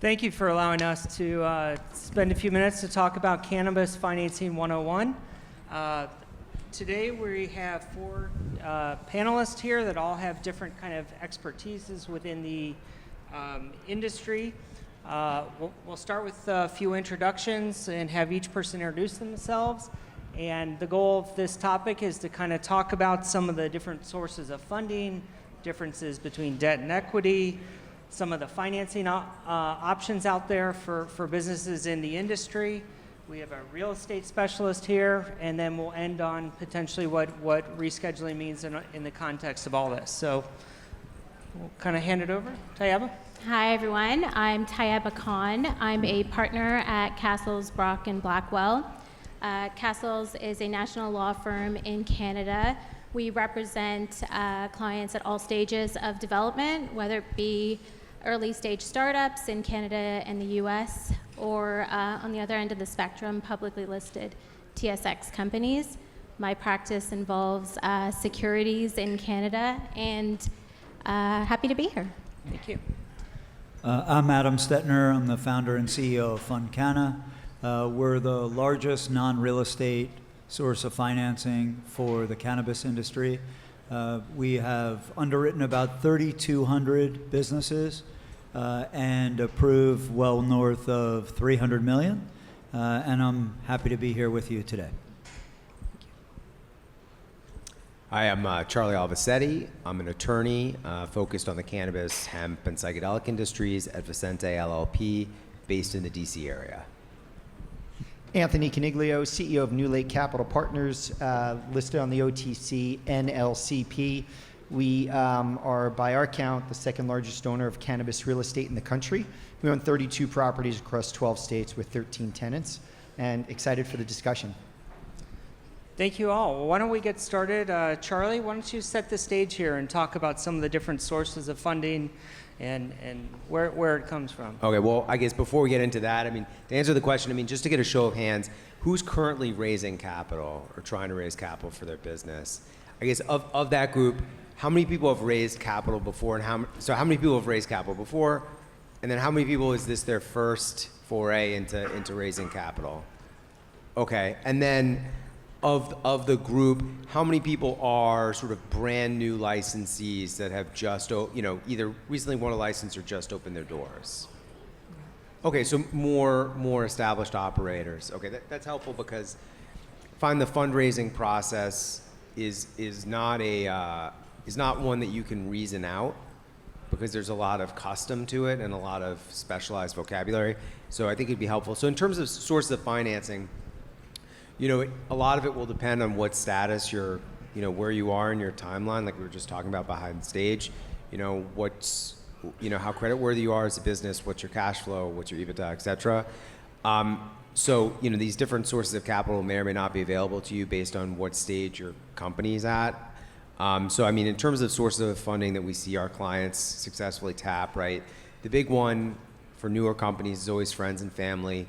Thank you for allowing us to spend a few minutes to talk about Cannabis Financing 101. Today we have four panelists here that all have different kind of expertises within the industry. We'll start with a few introductions and have each person introduce themselves. And the goal of this topic is to kind of talk about some of the different sources of funding, differences between debt and equity, some of the financing options out there for businesses in the industry. We have a real estate specialist here, and then we'll end on potentially what rescheduling means in the context of all this. So we'll kind of hand it over. Tayaba? Hi, everyone. I'm Tayaba Khan. I'm a partner at Castles, Brock & Blackwell. Castles is a national law firm in Canada. We represent clients at all stages of development, whether it be early stage startups in Canada and the US, or on the other end of the spectrum, publicly listed TSX companies. My practice involves securities in Canada, and happy to be here. Thank you. I'm Adam Stetner. I'm the founder and CEO of Fund Canna. We're the largest non-real estate source of financing for the cannabis industry. We have underwritten about 3,200 businesses and approved well north of 300 million. And I'm happy to be here with you today. Hi, I'm Charlie Alvacetti. I'm an attorney focused on the cannabis, hemp, and psychedelic industries at Vicente LLP, based in the DC area. Anthony Caniglio, CEO of New Lake Capital Partners, listed on the OTC NLCP. We are, by our count, the second largest owner of cannabis real estate in the country. We own 32 properties across 12 states with 13 tenants, and excited for the discussion. Thank you all. Well, why don't we get started? Charlie, why don't you set the stage here and talk about some of the different sources of funding and where it comes from. Okay, well, I guess before we get into that, I mean, to answer the question, just to get a show of hands, who's currently raising capital or trying to raise capital for their business? I guess of that group, how many people have raised capital before, and how many people have raised capital before, and then how many people is this their first foray into raising capital? Okay, and then of the group, how many people are sort of brand new licensees that have just, either recently won a license or just opened their doors? Okay, so more established operators. Okay, that's helpful because I find the fundraising process is not one that you can reason out because there's a lot of custom to it and a lot of specialized vocabulary. So I think it'd be helpful. So in terms of sources of financing, a lot of it will depend on what status you're, where you are in your timeline, like we were just talking about behind stage. What's, how creditworthy you are as a business, what's your cash flow, what's your EBITDA, et cetera. So, these different sources of capital may or may not be available to you based on what stage your company's at. So, in terms of sources of funding that we see our clients successfully tap, right? The big one for newer companies is always friends and family.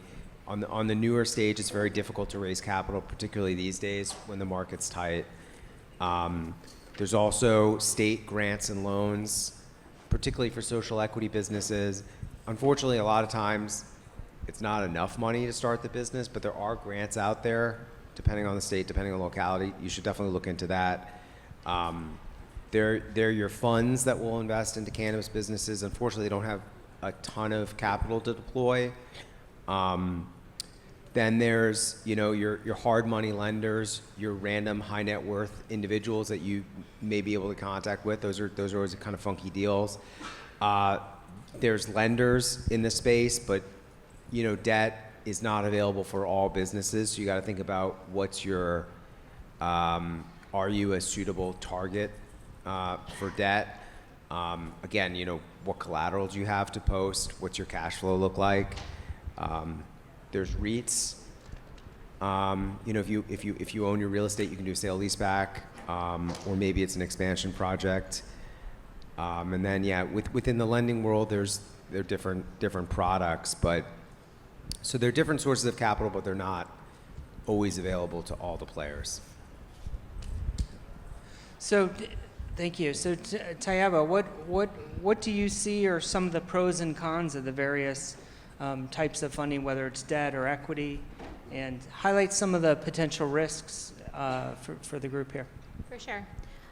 On the newer stage, it's very difficult to raise capital, particularly these days when the market's tight. There's also state grants and loans, particularly for social equity businesses. Unfortunately, a lot of times, it's not enough money to start the business, but there are grants out there, depending on the state, depending on the locality. You should definitely look into that. They're your funds that will invest into cannabis businesses. Unfortunately, they don't have a ton of capital to deploy. Then there's, your hard money lenders, your random high net worth individuals that you may be able to contact with. Those are always kind of funky deals. There's lenders in the space, but debt is not available for all businesses. So you got to think about what's your, are you a suitable target for debt? Again, what collateral do you have to post? What's your cash flow look like? There's REITs. If you own your real estate, you can do a sale leaseback, or maybe it's an expansion project. And then within the lending world, there are different products, but so there are different sources of capital, but they're not always available to all the players. So Thank you. So, Tayaba, what do you see are some of the pros and cons of the various types of funding, whether it's debt or equity, and highlight some of the potential risks for the group here? For sure.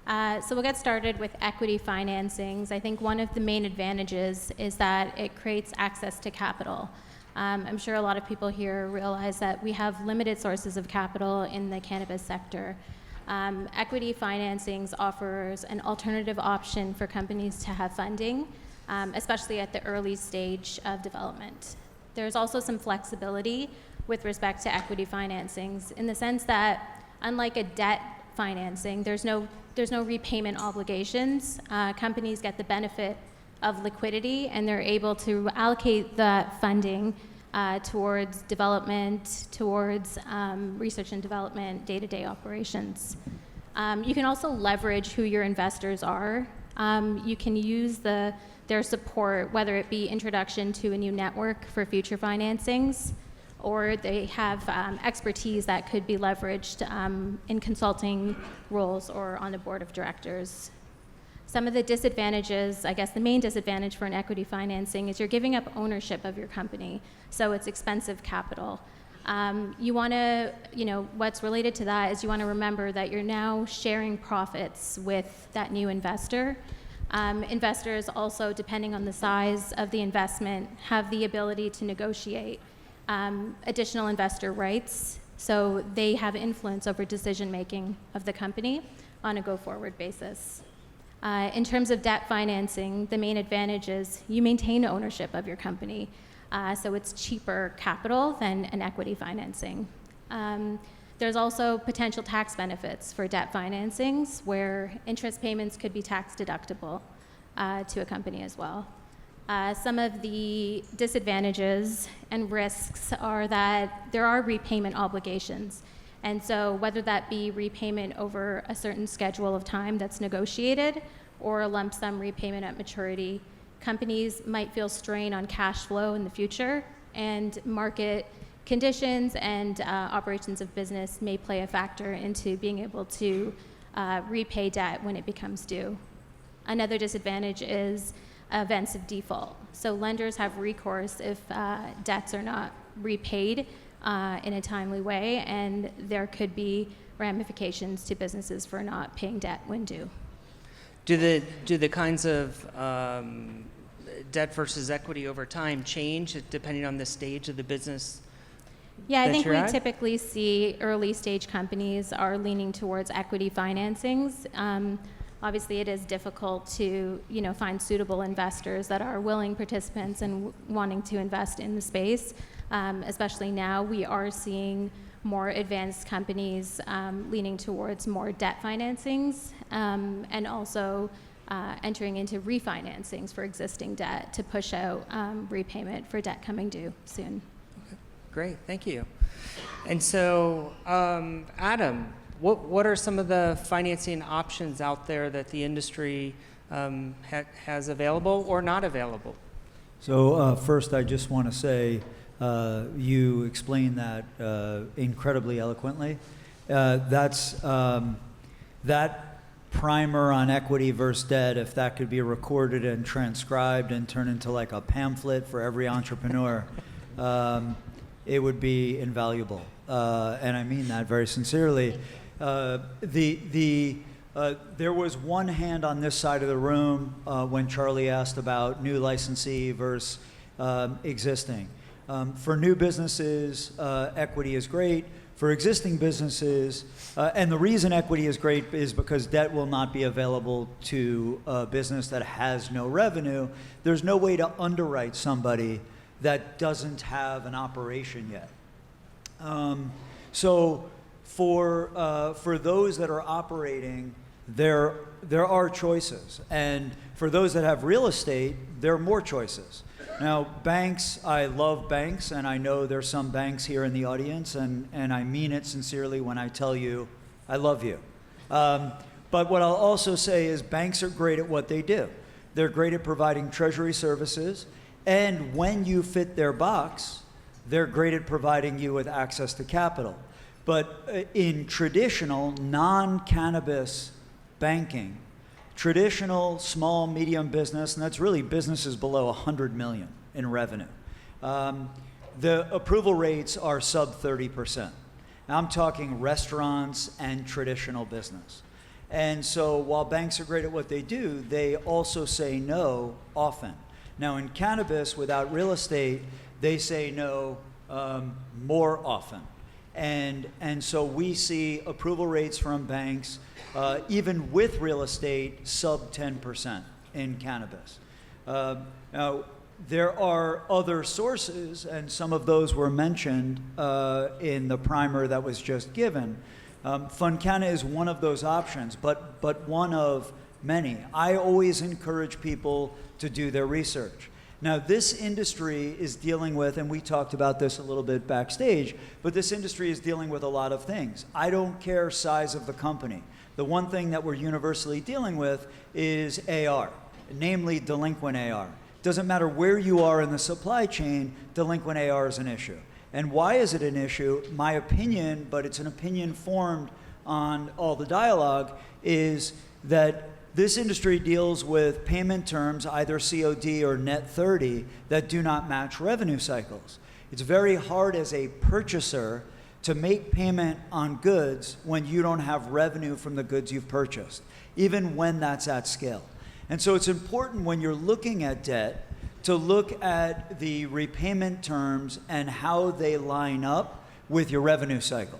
So we'll get started with equity financings. I think one of the main advantages is that it creates access to capital. I'm sure a lot of people here realize that we have limited sources of capital in the cannabis sector. Equity financings offers an alternative option for companies to have funding, especially at the early stage of development. There's also some flexibility with respect to equity financings in the sense that, unlike a debt financing, there's no repayment obligations. Companies get the benefit of liquidity, and they're able to allocate that funding towards development, towards research and development, day-to-day operations. You can also leverage who your investors are. You can use their support, whether it be introduction to a new network for future financings, or they have expertise that could be leveraged in consulting roles or on the board of directors. Some of the disadvantages, I guess the main disadvantage for an equity financing is you're giving up ownership of your company, so it's expensive capital. You want to, what's related to that is you want to remember that you're now sharing profits with that new investor. Investors also, depending on the size of the investment, have the ability to negotiate additional investor rights, so they have influence over decision-making of the company on a go-forward basis. In terms of debt financing, the main advantage is you maintain ownership of your company, so it's cheaper capital than an equity financing. There's also potential tax benefits for debt financings where interest payments could be tax deductible to a company as well. Some of the disadvantages and risks are that there are repayment obligations. And so whether that be repayment over a certain schedule of time that's negotiated or a lump sum repayment at maturity, companies might feel strain on cash flow in the future, and market conditions and operations of business may play a factor into being able to repay debt when it becomes due. Another disadvantage is events of default. So lenders have recourse if debts are not repaid in a timely way, and there could be ramifications to businesses for not paying debt when due. Do the kinds of debt versus equity over time change depending on the stage of the business? Yeah, I think we at? typically see early stage companies are leaning towards equity financings. Obviously, it is difficult to find suitable investors that are willing participants and wanting to invest in the space. Especially now, we are seeing more advanced companies leaning towards more debt financings and also entering into refinancings for existing debt to push out repayment for debt coming due soon. Okay. Great, thank you. And so, Adam, what are some of the financing options out there that the industry has available or not available? So first, I just want to say you explained that incredibly eloquently. That primer on equity versus debt, if that could be recorded and transcribed and turned into like a pamphlet for every entrepreneur, it would be invaluable. And I mean that very sincerely. There was one hand on this side of the room when Charlie asked about new licensee versus existing. For new businesses, equity is great. For existing businesses, and the reason equity is great is because debt will not be available to a business that has no revenue. There's no way to underwrite somebody that doesn't have an operation yet. So for those that are operating, there are choices. And for those that have real estate, there are more choices. Now, banks, I love banks, and I know there's some banks here in the audience, and I mean it sincerely when I tell you I love you. But what I'll also say is banks are great at what they do. They're great at providing treasury services, and when you fit their box, they're great at providing you with access to capital. But in traditional non-cannabis banking, traditional small, medium business, and that's really businesses below 100 million in revenue, the approval rates are sub 30%. Now, I'm talking restaurants and traditional business. And so while banks are great at what they do, they also say no often. Now, in cannabis, without real estate, they say no more often. And so we see approval rates from banks, even with real estate, sub 10% in cannabis. Now, there are other sources, and some of those were mentioned in the primer that was just given. Funcana is one of those options, but one of many. I always encourage people to do their research. Now, this industry is dealing with, and we talked about this a little bit backstage, but this industry is dealing with a lot of things. I don't care size of the company. The one thing that we're universally dealing with is AR, namely delinquent AR. Doesn't matter where you are in the supply chain, delinquent AR is an issue. And why is it an issue? My opinion, but it's an opinion formed on all the dialogue, is that this industry deals with payment terms, either COD or net 30, that do not match revenue cycles. It's very hard as a purchaser to make payment on goods when you don't have revenue from the goods you've purchased, even when that's at scale. And so it's important when you're looking at debt to look at the repayment terms and how they line up with your revenue cycle.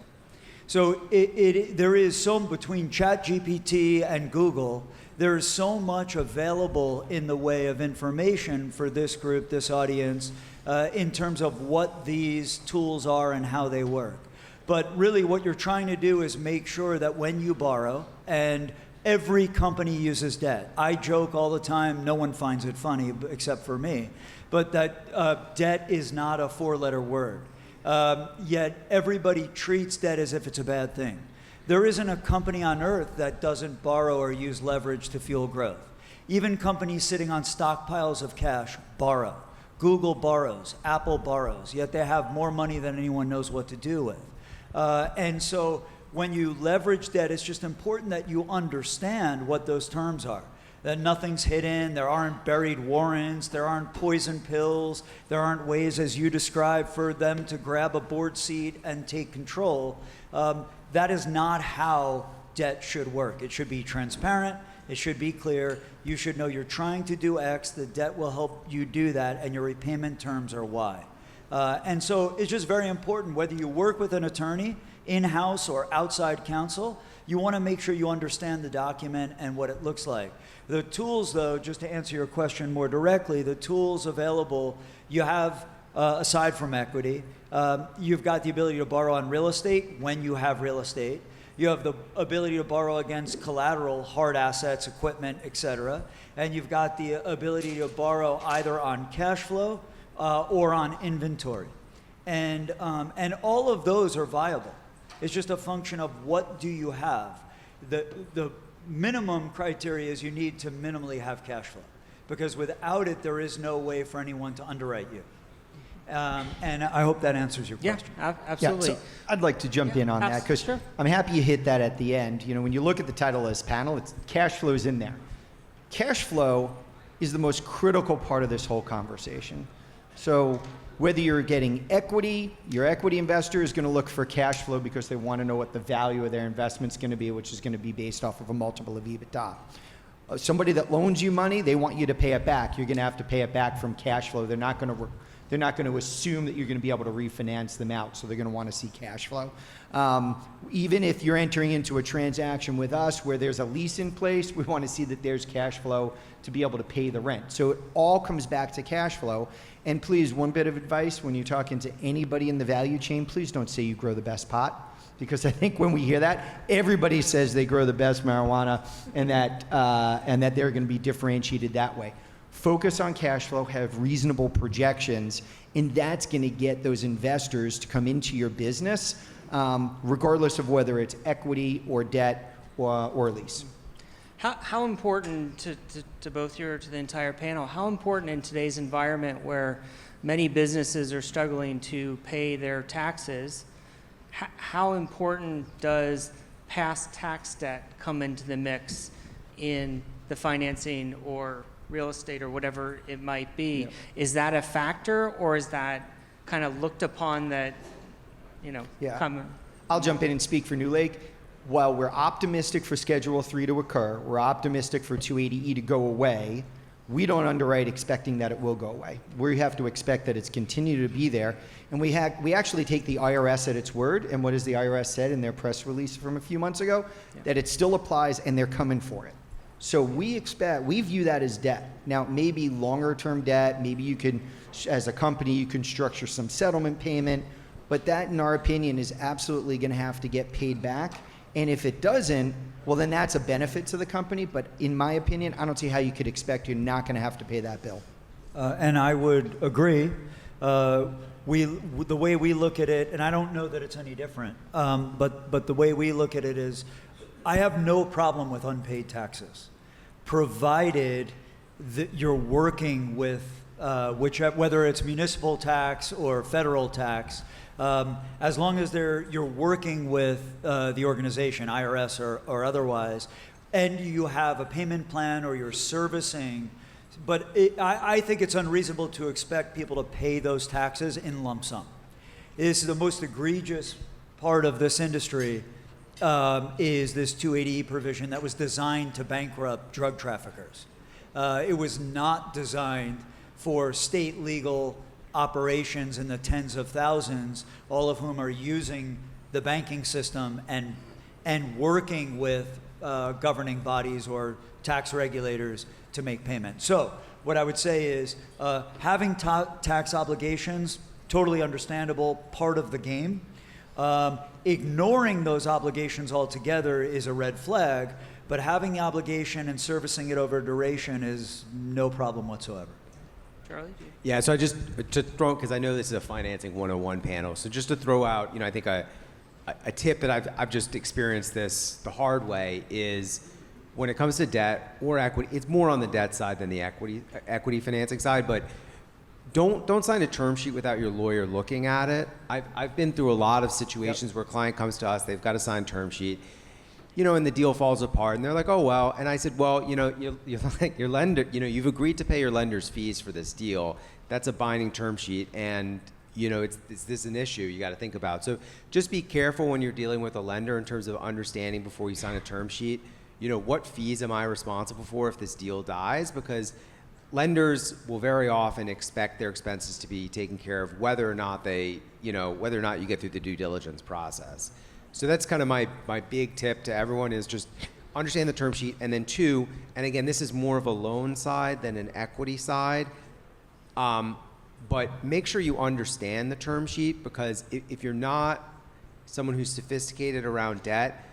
So there is so, between ChatGPT and Google, there is so much available in the way of information for this group, this audience, in terms of what these tools are and how they work. But really what you're trying to do is make sure that when you borrow, and every company uses debt. I joke all the time, no one finds it funny except for me, but that debt is not a four-letter word. Yet everybody treats debt as if it's a bad thing. There isn't a company on earth that doesn't borrow or use leverage to fuel growth. Even companies sitting on stockpiles of cash borrow. Google borrows, Apple borrows, yet they have more money than anyone knows what to do with. And so when you leverage debt, it's just important that you understand what those terms are. That nothing's hidden, there aren't buried warrants, there aren't poison pills, there aren't ways, as you described, for them to grab a board seat and take control. That is not how debt should work. It should be transparent, it should be clear, you should know you're trying to do X, the debt will help you do that, and your repayment terms are Y. And so it's just very important, whether you work with an attorney, in-house or outside counsel, you want to make sure you understand the document and what it looks like. The tools, though, just to answer your question more directly, the tools available, you have, aside from equity, you've got the ability to borrow on real estate when you have real estate. You have the ability to borrow against collateral, hard assets, equipment, et cetera. And you've got the ability to borrow either on cash flow or on inventory. And all of those are viable. It's just a function of what do you have. The minimum criteria is you need to minimally have cash flow, because without it, there is no way for anyone to underwrite you. And I hope that answers your question. Yeah, absolutely. Yeah, so I'd like to jump in on that, because sure. I'm happy you hit that at the end. You know, when you look at the title of this panel, it's cash flow is in there. Cash flow is the most critical part of this whole conversation. So whether you're getting equity, your equity investor is going to look for cash flow because they want to know what the value of their investment's going to be, which is going to be based off of a multiple of EBITDA. Somebody that loans you money, they want you to pay it back. You're going to have to pay it back from cash flow. They're not going to assume that you're going to be able to refinance them out, so they're going to want to see cash flow. Even if you're entering into a transaction with us where there's a lease in place, we want to see that there's cash flow to be able to pay the rent. So it all comes back to cash flow. And please, one bit of advice when you're talking to anybody in the value chain, please don't say you grow the best pot, because I think when we hear that, everybody says they grow the best marijuana and that they're going to be differentiated that way. Focus on cash flow, have reasonable projections, and that's going to get those investors to come into your business, regardless of whether it's equity or debt or lease. How important to both you or to the entire panel, how important in today's environment where many businesses are struggling to pay their taxes, how important does past tax debt come into the mix in the financing or real estate or whatever it might be. Yep. Is that a factor, or is that kind of looked upon that, Yeah. come? I'll jump in and speak for New Lake. While we're optimistic for Schedule 3 to occur, we're optimistic for 280E to go away, we don't underwrite expecting that it will go away. We have to expect that it's continued to be there. And we actually take the IRS at its word, and what has the IRS said in their press release from a few months ago? Yeah. That it still applies and they're coming for it. So we view that as debt. Now, maybe longer term debt, maybe you can, as a company, you can structure some settlement payment, but that, in our opinion, is absolutely gonna have to get paid back. And if it doesn't, well, then that's a benefit to the company. But in my opinion, I don't see how you could expect you're not going to have to pay that bill. And I would agree. The way we look at it, and I don't know that it's any different, but the way we look at it is, I have no problem with unpaid taxes, provided that you're working with whether it's municipal tax or federal tax. As long as you're working with the organization, IRS or otherwise, and you have a payment plan or you're servicing, but I think it's unreasonable to expect people to pay those taxes in lump sum. This is the most egregious part of this industry, is this 280E provision that was designed to bankrupt drug traffickers. It was not designed for state legal operations in the tens of thousands, all of whom are using the banking system and working with governing bodies or tax regulators to make payments. So what I would say is having tax obligations, totally understandable, part of the game. Ignoring those obligations altogether is a red flag, but having the obligation and servicing it over duration is no problem whatsoever. Charlie? Yeah, so to throw, because I know this is a financing 101 panel, so just to throw out, I think a tip that I've just experienced this the hard way is when it comes to debt or equity, it's more on the debt side than the equity financing side, but don't sign a term sheet without your lawyer looking at it. I've been through a lot of situations where a client comes to us, they've got a signed term sheet, and the deal falls apart, and they're like, oh, well. And I said, well, you're like your lender, you've agreed to pay your lender's fees for this deal. That's a binding term sheet, and, is this an issue you got to think about? So just be careful when you're dealing with a lender in terms of understanding before you sign a term sheet, what fees am I responsible for if this deal dies? Because lenders will very often expect their expenses to be taken care of whether or not you get through the due diligence process. So that's kind of my big tip to everyone is just understand the term sheet. And then two, and again, this is more of a loan side than an equity side, but make sure you understand the term sheet, because if you're not someone who's sophisticated around debt,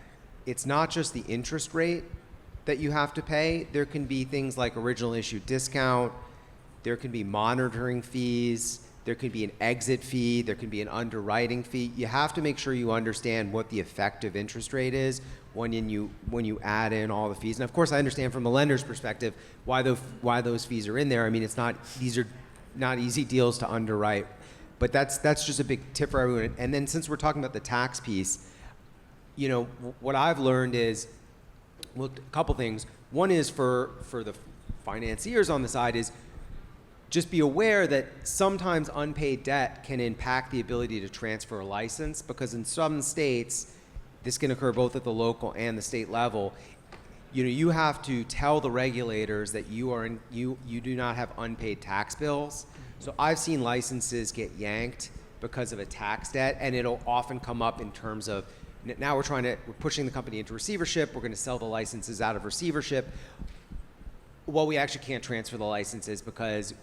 it's not just the interest rate that you have to pay. There can be things like original issue discount, there can be monitoring fees, there could be an exit fee, there can be an underwriting fee. You have to make sure you understand what the effective interest rate is when you add in all the fees. And of course, I understand from a lender's perspective why those fees are in there. I mean, these are not easy deals to underwrite, but that's just a big tip for everyone. And then since we're talking about the tax piece, what I've learned is, well, a couple things. One is for the financiers on the side is just be aware that sometimes unpaid debt can impact the ability to transfer a license, because in some states, this can occur both at the local and the state level. You have to tell the regulators that you do not have unpaid tax bills. So I've seen licenses get yanked because of a tax debt, and it'll often come up in terms of, now we're pushing the company into receivership, we're going to sell the licenses out of receivership. Well, we actually can't transfer the licenses because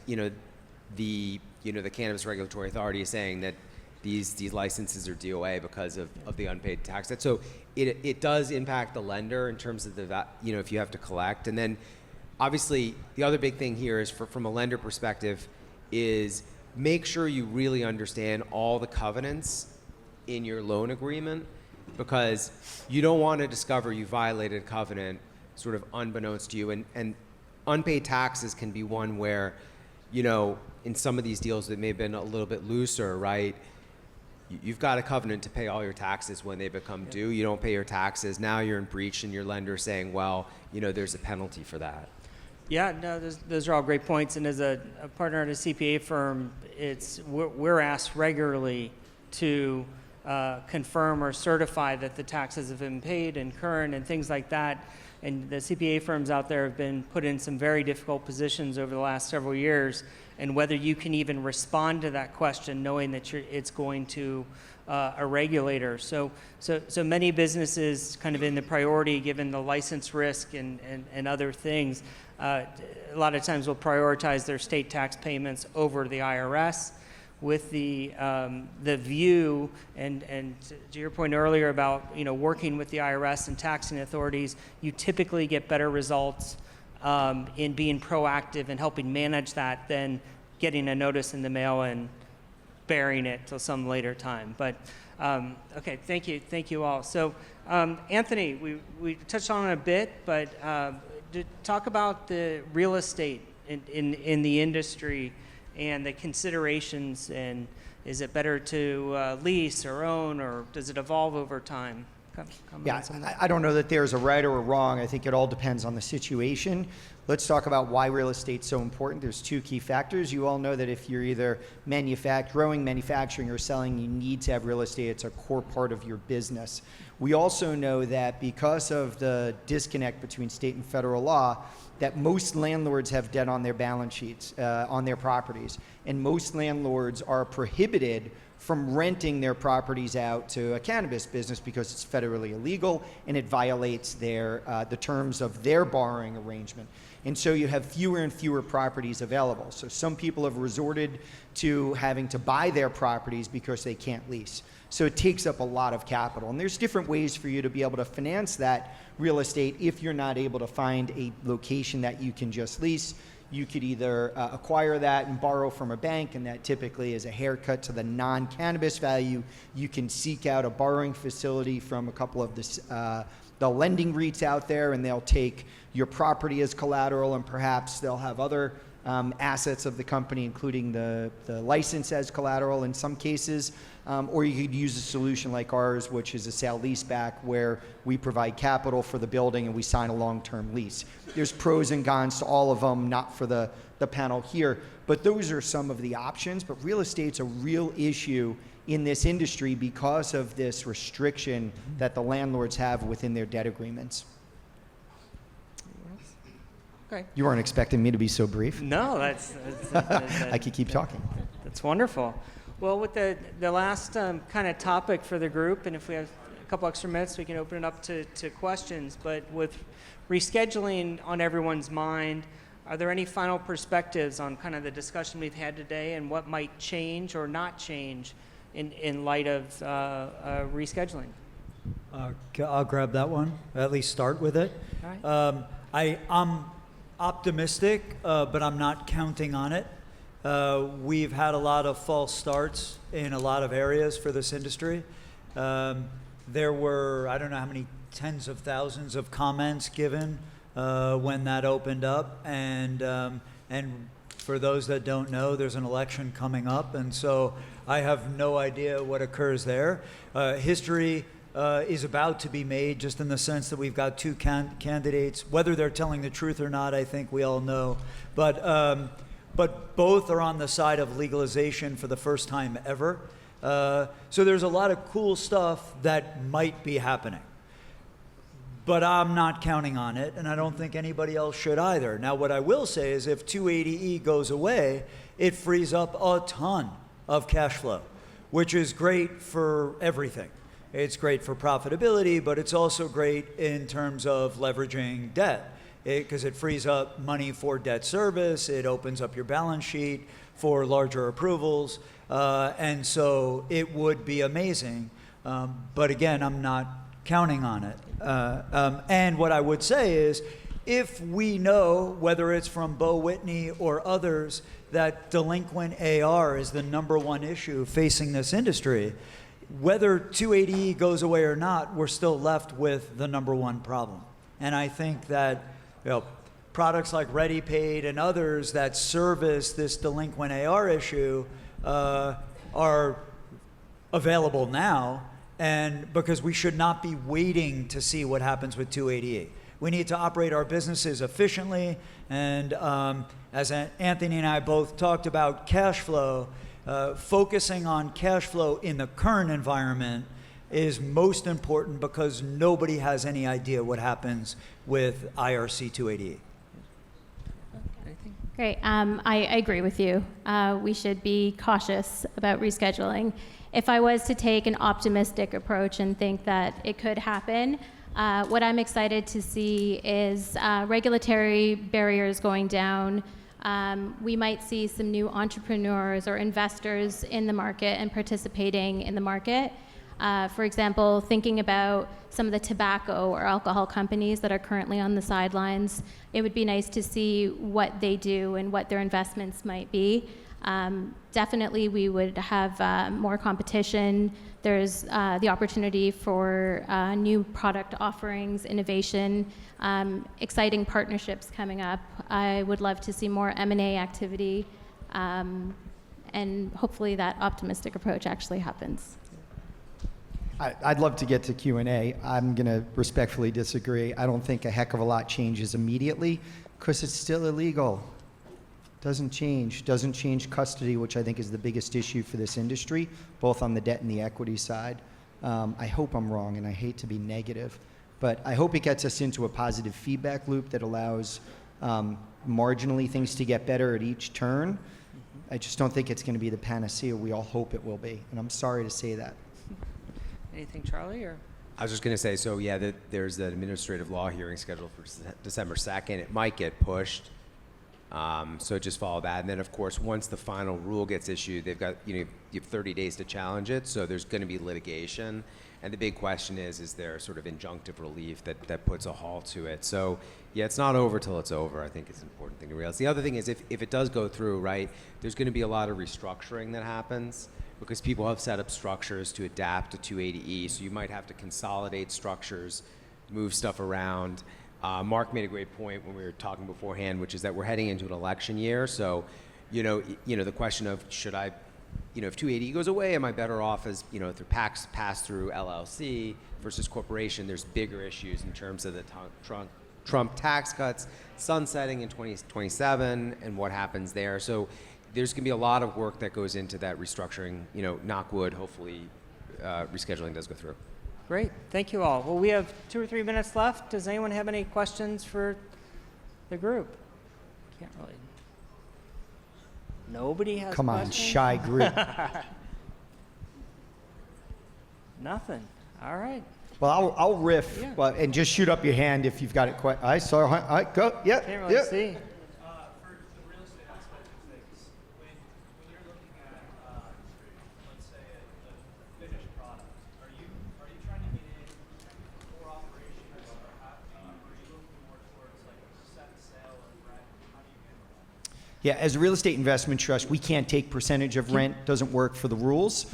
the Cannabis Regulatory Authority is saying that these licenses are DOA because of the unpaid tax debt. So it does impact the lender in terms of if you have to collect. And then obviously the other big thing here is from a lender perspective is make sure you really understand all the covenants in your loan agreement, because you don't want to discover you violated a covenant sort of unbeknownst to you. And unpaid taxes can be one where, in some of these deals that may have been a little bit looser, right? you've got a covenant to pay all your taxes when they become due. You don't pay your taxes. Now you're in breach, and your lender saying, well, there's a penalty for that. Yeah, no, those are all great points. And as a partner at a CPA firm, we're asked regularly to confirm or certify that the taxes have been paid and current and things like that. And the CPA firms out there have been put in some very difficult positions over the last several years. And whether you can even respond to that question, knowing that it's going to a regulator. So many businesses, kind of in the priority, given the license risk and other things, a lot of times will prioritize their state tax payments over the IRS, with the view, and to your point earlier about working with the IRS and taxing authorities, you typically get better results in being proactive and helping manage that than getting a notice in the mail and burying it till some later time. But okay, thank you all. So Anthony, we touched on it a bit, but to talk about the real estate in the industry and the considerations, and is it better to lease or own, or does it evolve over time? Yeah, I don't know that there's a right or a wrong. I think it all depends on the situation. Let's talk about why real estate's so important. There's two key factors. You all know that if you're either growing, manufacturing, or selling, you need to have real estate. It's a core part of your business. We also know that because of the disconnect between state and federal law, that most landlords have debt on their balance sheets, on their properties. And most landlords are prohibited from renting their properties out to a cannabis business because it's federally illegal and it violates the terms of their borrowing arrangement. And so you have fewer and fewer properties available. So some people have resorted to having to buy their properties because they can't lease. So it takes up a lot of capital. And there's different ways for you to be able to finance that real estate if you're not able to find a location that you can just lease. You could either acquire that and borrow from a bank, and that typically is a haircut to the non-cannabis value. You can seek out a borrowing facility from a couple of the lending REITs out there, and they'll take your property as collateral, and perhaps they'll have other assets of the company, including the license as collateral in some cases. Or you could use a solution like ours, which is a sale-leaseback, where we provide capital for the building and we sign a long-term lease. There's pros and cons to all of them, not for the panel here, but those are some of the options. But real estate's a real issue in this industry because of this restriction that the landlords have within their debt agreements. Okay. You weren't expecting me to be so brief. No, that's I could keep talking. That's wonderful. Well, with the last kind of topic for the group, and if we have a couple extra minutes, we can open it up to questions. But with rescheduling on everyone's mind, are there any final perspectives on kind of the discussion we've had today and what might change or not change in light of rescheduling? I'll grab that one, at least start with it. All right. I'm optimistic, but I'm not counting on it. We've had a lot of false starts in a lot of areas for this industry. There were, I don't know how many tens of thousands of comments given when that opened up, and for those that don't know, there's an election coming up, and so I have no idea what occurs there. History is about to be made, just in the sense that we've got two candidates. Whether they're telling the truth or not, I think we all know. But both are on the side of legalization for the first time ever. So there's a lot of cool stuff that might be happening. But I'm not counting on it, and I don't think anybody else should either. Now, what I will say is if 280E goes away, it frees up a ton of cash flow, which is great for everything. It's great for profitability, but it's also great in terms of leveraging debt, because it frees up money for debt service. It opens up your balance sheet for larger approvals, and so it would be amazing. But again, I'm not counting on it. And what I would say is, if we know, whether it's from Bo Whitney or others, that delinquent AR is the #1 issue facing this industry, whether 280E goes away or not, we're still left with the #1 problem. And I think that products like Ready Paid and others that service this delinquent AR issue are available now, and because we should not be waiting to see what happens with 280E. We need to operate our businesses efficiently, and as Anthony and I both talked about cash flow, focusing on cash flow in the current environment is most important because nobody has any idea what happens with IRC 280E. Anything? Great. I agree with you. We should be cautious about rescheduling. If I was to take an optimistic approach and think that it could happen, what I'm excited to see is regulatory barriers going down. We might see some new entrepreneurs or investors in the market and participating in the market. For example, thinking about some of the tobacco or alcohol companies that are currently on the sidelines, it would be nice to see what they do and what their investments might be. Definitely, we would have more competition. There's the opportunity for new product offerings, innovation, exciting partnerships coming up. I would love to see more M&A activity, and hopefully that optimistic approach actually happens. I'd love to get to Q&A. I'm going to respectfully disagree. I don't think a heck of a lot changes immediately because it's still illegal. Doesn't change custody, which I think is the biggest issue for this industry, both on the debt and the equity side. I hope I'm wrong, and I hate to be negative, but I hope it gets us into a positive feedback loop that allows marginally things to get better at each turn. I just don't think it's going to be the panacea we all hope it will be, and I'm sorry to say that. Anything, Charlie? Or I was just going to say, so yeah, there's an administrative law hearing scheduled for December 2nd. It might get pushed. So just follow that. And then, of course, once the final rule gets issued, they've got, you have 30 days to challenge it. So there's going to be litigation. And the big question is there sort of injunctive relief that puts a halt to it? So, yeah, it's not over till it's over. I think it's an important thing to realize. The other thing is if it does go through, right, there's going to be a lot of restructuring that happens because people have set up structures to adapt to 280E. So you might have to consolidate structures, move stuff around. Mark made a great point when we were talking beforehand, which is that we're heading into an election year. So, the question of should I, if 280 goes away, am I better off as, through pass-through LLC versus corporation? There's bigger issues in terms of the Trump tax cuts sunsetting in 2027 and what happens there. So there's going to be a lot of work that goes into that restructuring. Knock wood, hopefully rescheduling does go through. great. Thank you all. Well, we have 2 or 3 minutes left. Does anyone have any questions for the group? Can't really. Nobody has Come on, questions? shy group. Nothing. All right. Well, I'll riff, Yeah. well, and just shoot up your hand if you've got it. I saw. I go. Yep. Can't really Yep. see. For the real estate aspect of things, when you're looking at, let's say, a finished product, are you trying to get in for operations, or are you looking more towards like a set sale or rent? How do you handle that? Yeah, as a real estate investment trust, we can't take percentage of rent. Doesn't work for the rules.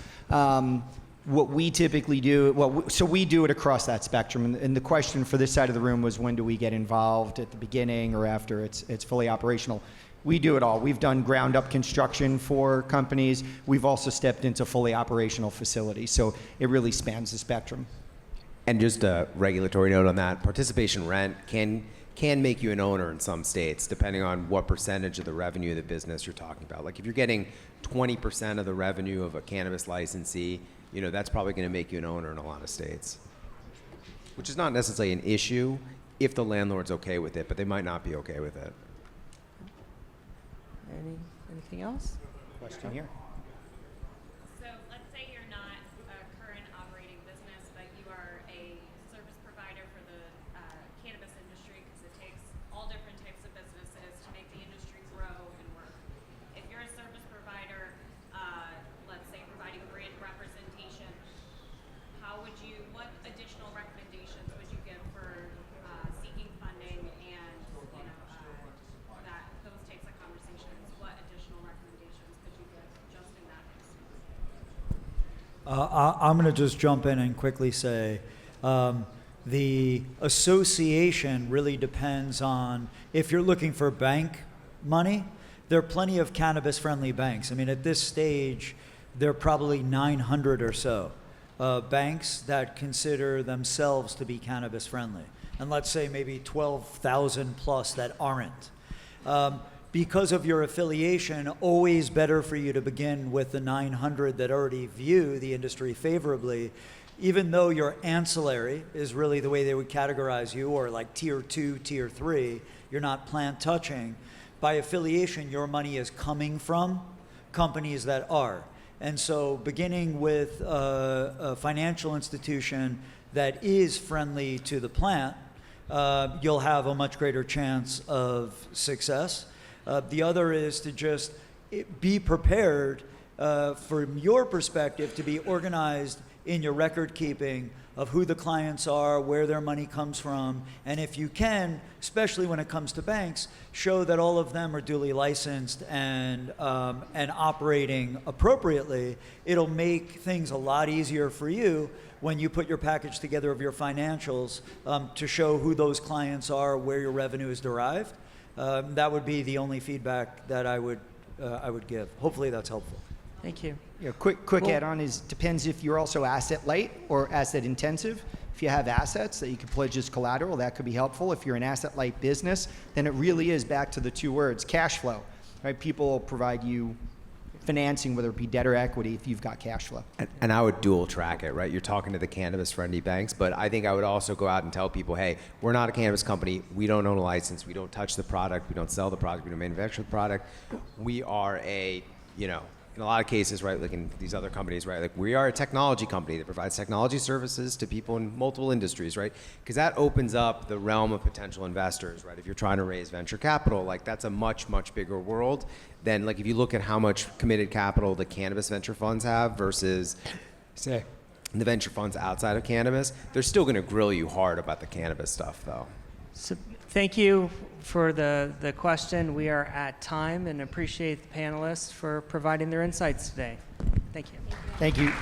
What we typically do, so we do it across that spectrum. And the question for this side of the room was, when do we get involved, at the beginning or after it's fully operational? We do it all. We've done ground up construction for companies. We've also stepped into fully operational facilities. So it really spans the spectrum. And just a regulatory note on that, participation rent can make you an owner in some states, depending on what percentage of the revenue of the business you're talking about. Like if you're getting 20% of the revenue of a cannabis licensee, that's probably going to make you an owner in a lot of states, which is not necessarily an issue if the landlord's okay with it, but they might not be okay with it. Anything else? Question here. So let's say you're not a current operating business, but you are a service provider for the cannabis industry, because it takes all different types of businesses to make the industry grow and work. If you're a service provider, let's say providing brand representation, what additional recommendations would you give for seeking funding and those types of conversations? What additional recommendations could you give just in that case? I'm going to just jump in and quickly say the association really depends on if you're looking for bank money. There are plenty of cannabis-friendly banks. I mean, at this stage, there are probably 900 or so banks that consider themselves to be cannabis friendly. And let's say maybe 12,000 plus that aren't. Because of your affiliation, always better for you to begin with the 900 that already view the industry favorably, even though your ancillary is really the way they would categorize you, or like tier 2, tier 3, you're not plant touching. By affiliation, your money is coming from companies that are. And so beginning with a financial institution that is friendly to the plant, you'll have a much greater chance of success. The other is to just be prepared from your perspective to be organized in your record keeping of who the clients are, where their money comes from, and if you can, especially when it comes to banks, show that all of them are duly licensed and operating appropriately. It'll make things a lot easier for you when you put your package together of your financials to show who those clients are, where your revenue is derived. That would be the only feedback that I would give. Hopefully that's helpful. Thank you. Yeah, quick add-on is depends if you're also asset light or asset intensive. If you have assets that you can pledge as collateral, that could be helpful. If you're an asset light business, then it really is back to the two words, cash flow. Right? People will provide you financing, whether it be debt or equity, if you've got cash flow. And I would dual track it, right? You're talking to the cannabis-friendly banks, but I think I would also go out and tell people, hey, we're not a cannabis company. We don't own a license. We don't touch the product. We don't sell the product. We don't manufacture the product. We are a, in a lot of cases, right, like in these other companies, right, like we are a technology company that provides technology services to people in multiple industries, right? Because that opens up the realm of potential investors, right? If you're trying to raise venture capital, like that's a much, much bigger world than like if you look at how much committed capital the cannabis venture funds have versus, say, the venture funds outside of cannabis, they're still going to grill you hard about the cannabis stuff, though. So thank you for the question. We are at time and appreciate the panelists for providing their insights today. Thank you. Thank you.